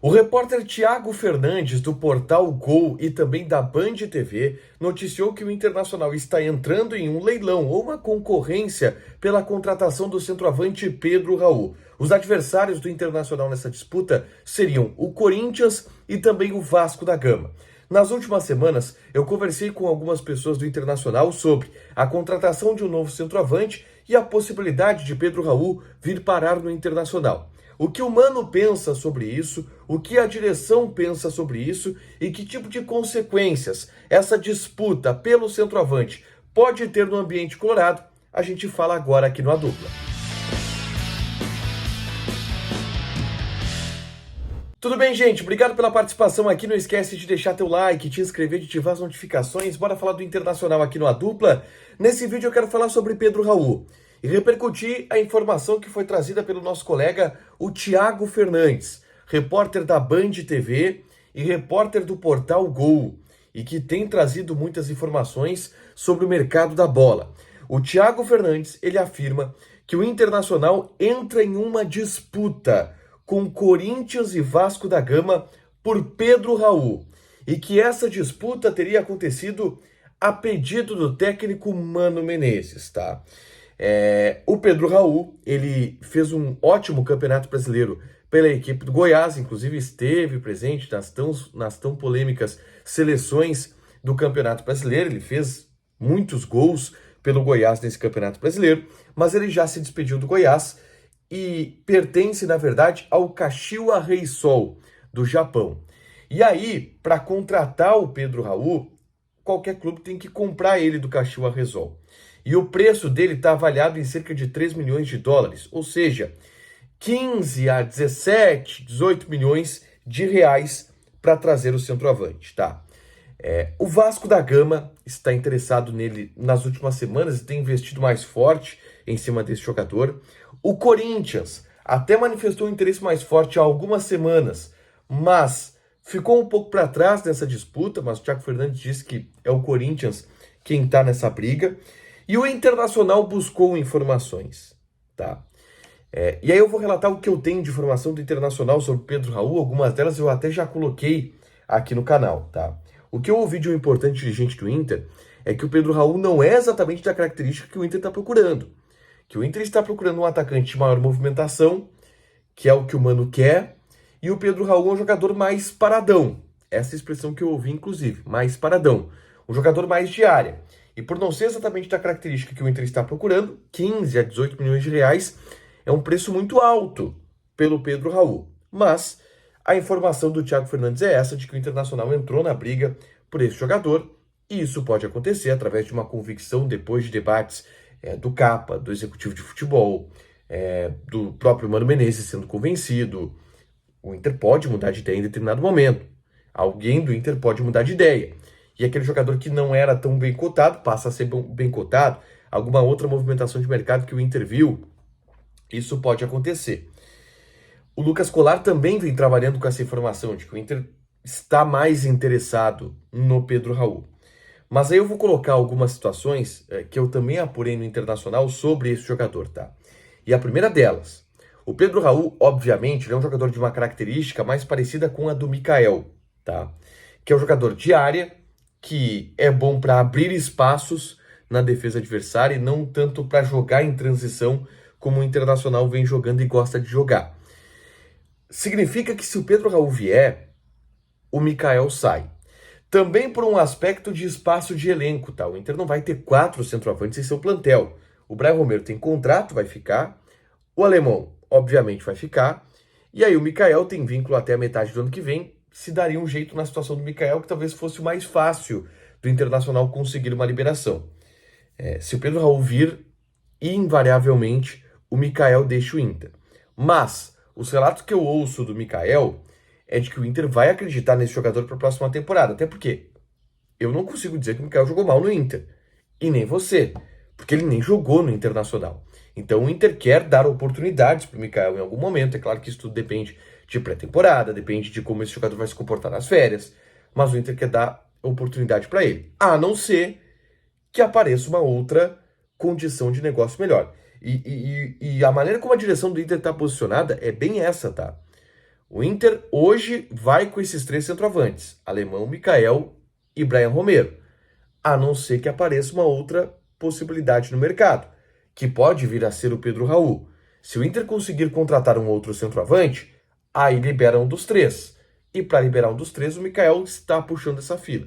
O repórter Thiago Fernandes, do portal Gol e também da Band TV, noticiou que o Internacional está entrando em um leilão ou uma concorrência pela contratação do centroavante Pedro Raul. Os adversários do Internacional nessa disputa seriam o Corinthians e também o Vasco da Gama. Nas últimas semanas, eu conversei com algumas pessoas do Internacional sobre a contratação de um novo centroavante e a possibilidade de Pedro Raul vir parar no Internacional. O que o Mano pensa sobre isso, o que a direção pensa sobre isso e que tipo de consequências essa disputa pelo centroavante pode ter no ambiente colorado, a gente fala agora aqui no A Dupla. Tudo bem, gente? Obrigado pela participação aqui. Não esquece de deixar teu like, te inscrever, de ativar as notificações. Bora falar do Internacional aqui no A Dupla. Nesse vídeo eu quero falar sobre Pedro Raul e repercutir a informação que foi trazida pelo nosso colega, o Thiago Fernandes, repórter da Band TV e repórter do portal Gol, e que tem trazido muitas informações sobre o mercado da bola. O Thiago Fernandes, ele afirma que o Internacional entra em uma disputa com Corinthians e Vasco da Gama por Pedro Raul, e que essa disputa teria acontecido a pedido do técnico Mano Menezes, tá? O Pedro Raul, ele fez um ótimo campeonato brasileiro pela equipe do Goiás, inclusive esteve presente nas tão polêmicas seleções do Campeonato Brasileiro. Ele fez muitos gols pelo Goiás nesse Campeonato Brasileiro, mas ele já se despediu do Goiás e pertence, na verdade, ao Kashiwa Reysol, do Japão. E aí, para contratar o Pedro Raul, qualquer clube tem que comprar ele do Kashiwa Reysol. E o preço dele está avaliado em cerca de 3 milhões de dólares, ou seja, 15 a 17, 18 milhões de reais para trazer o centroavante, tá? O Vasco da Gama está interessado nele nas últimas semanas e tem investido mais forte em cima desse jogador. O Corinthians até manifestou um interesse mais forte há algumas semanas, mas ficou um pouco para trás nessa disputa, mas o Thiago Fernandes disse que é o Corinthians quem está nessa briga. E o Internacional buscou informações, tá? E aí eu vou relatar o que eu tenho de informação do Internacional sobre Pedro Raul. Algumas delas eu até já coloquei aqui no canal, tá? O que eu ouvi de um importante dirigente do Inter é que o Pedro Raul não é exatamente da característica que o Inter está procurando. Que o Inter está procurando um atacante de maior movimentação, que é o que o Mano quer, e o Pedro Raul é um jogador mais paradão. Essa é a expressão que eu ouvi, inclusive, mais paradão. Um jogador mais de área. E por não ser exatamente da característica que o Inter está procurando, 15 a 18 milhões de reais é um preço muito alto pelo Pedro Raul. Mas a informação do Thiago Fernandes é essa, de que o Internacional entrou na briga por esse jogador, e isso pode acontecer através de uma convicção depois de debates do Capa, do executivo de futebol, do próprio Mano Menezes sendo convencido. O Inter pode mudar de ideia em determinado momento. Alguém do Inter pode mudar de ideia. E aquele jogador que não era tão bem cotado passa a ser bem cotado. Alguma outra movimentação de mercado que o Inter viu, isso pode acontecer. O Lucas Colar também vem trabalhando com essa informação de que o Inter está mais interessado no Pedro Raul. Mas aí eu vou colocar algumas situações que eu também apurei no Internacional sobre esse jogador, tá? E a primeira delas, o Pedro Raul, obviamente, ele é um jogador de uma característica mais parecida com a do Mikael, tá? Que é um jogador de área, que é bom para abrir espaços na defesa adversária e não tanto para jogar em transição como o Internacional vem jogando e gosta de jogar. Significa que se o Pedro Raul vier, o Mikael sai. Também por um aspecto de espaço de elenco, tá? O Inter não vai ter 4 centroavantes em seu plantel. O Brian Romero tem contrato, vai ficar. O Alemão, obviamente, vai ficar. E aí o Mikael tem vínculo até a metade do ano que vem. Se daria um jeito na situação do Mikael, que talvez fosse o mais fácil do Internacional conseguir uma liberação. Se o Pedro Raul vir, invariavelmente, o Mikael deixa o Inter. Mas os relatos que eu ouço do Mikael é de que o Inter vai acreditar nesse jogador para a próxima temporada. Até porque eu não consigo dizer que o Mikael jogou mal no Inter. E nem você. Porque ele nem jogou no Internacional. Então o Inter quer dar oportunidades para o Mikael em algum momento. É claro que isso tudo depende de pré-temporada, depende de como esse jogador vai se comportar nas férias. Mas o Inter quer dar oportunidade para ele. A não ser que apareça uma outra condição de negócio melhor. E a maneira como a direção do Inter está posicionada é bem essa, tá? O Inter hoje vai com esses 3 centroavantes, Alemão, Mikael e Brian Romero, a não ser que apareça uma outra possibilidade no mercado, que pode vir a ser o Pedro Raul. Se o Inter conseguir contratar um outro centroavante, aí libera um dos 3. E para liberar um dos 3, o Mikael está puxando essa fila.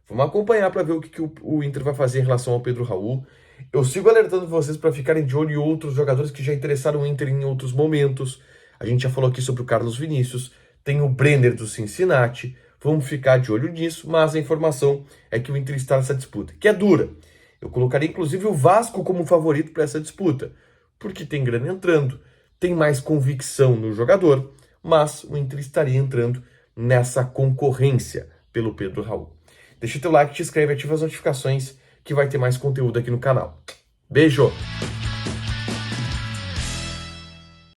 Vamos acompanhar para ver o que o Inter vai fazer em relação ao Pedro Raul. Eu sigo alertando vocês para ficarem de olho em outros jogadores que já interessaram o Inter em outros momentos. A gente já falou aqui sobre o Carlos Vinícius, tem o Brenner do Cincinnati. Vamos ficar de olho nisso, mas a informação é que o Inter está nessa disputa, que é dura. Eu colocaria inclusive o Vasco como favorito para essa disputa, porque tem grana entrando, tem mais convicção no jogador, mas o Inter estaria entrando nessa concorrência pelo Pedro Raul. Deixa o teu like, te inscreve, ativa as notificações que vai ter mais conteúdo aqui no canal. Beijo!